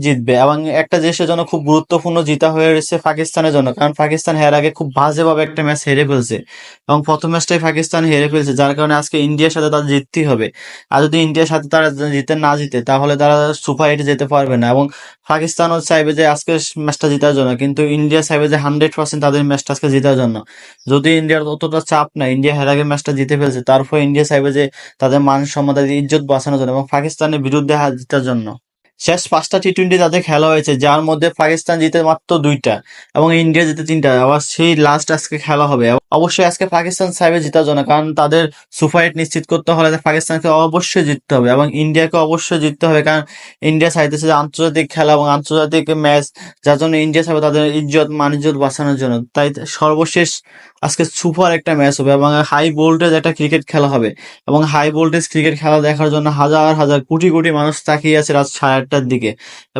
জিতবে এবং একটা দেশের জন্য খুব গুরুত্বপূর্ণ জিতা হয়ে রয়েছে পাকিস্তানের জন্য, কারণ পাকিস্তান এর আগে খুব বাজেভাবে একটা ম্যাচ হেরে ফেলছে এবং প্রথম ম্যাচটাই পাকিস্তান হেরে ফেলছে, যার কারণে আজকে ইন্ডিয়ার সাথে তাদের জিততেই হবে। আর যদি ইন্ডিয়ার সাথে তারা না জিতে তাহলে তারা সুপার এইটে যেতে পারবে না। এবং পাকিস্তানও চাইবে যে আজকে ম্যাচটা জেতার জন্য, কিন্তু ইন্ডিয়া চাইবে যে 100% তাদের ম্যাচটা আজকে জেতার জন্য। যদি ইন্ডিয়ার অতটা চাপ না, ইন্ডিয়া এর আগে ম্যাচটা জিতে ফেলছে, তারপর ইন্ডিয়া চাইবে যে তাদের মান সম্মান তাদের ইজ্জত বাঁচানোর জন্য এবং পাকিস্তানের বিরুদ্ধে হার জেতার জন্য। শেষ 5টা টি-20 তাদের খেলা হয়েছে, যার মধ্যে পাকিস্তান জিতে মাত্র 2টা এবং ইন্ডিয়া জিতে 3টা। আবার সেই লাস্ট আজকে খেলা হবে। অবশ্যই আজকে পাকিস্তান চাইবে জেতার জন্য, কারণ তাদের সুপার এইট নিশ্চিত করতে হলে পাকিস্তানকে অবশ্যই জিততে হবে এবং ইন্ডিয়াকে অবশ্যই জিততে হবে, কারণ ইন্ডিয়া চাইতেছে যে আন্তর্জাতিক খেলা এবং আন্তর্জাতিক ম্যাচ, যার জন্য ইন্ডিয়া চাইবে তাদের ইজ্জত মান ইজ্জত বাঁচানোর জন্য। তাই সর্বশেষ আজকে সুপার একটা ম্যাচ হবে এবং হাই ভোল্টেজ একটা ক্রিকেট খেলা হবে এবং হাই ভোল্টেজ ক্রিকেট খেলা দেখার জন্য হাজার হাজার কোটি কোটি মানুষ তাকিয়ে আছে রাত 8:30টার দিকে।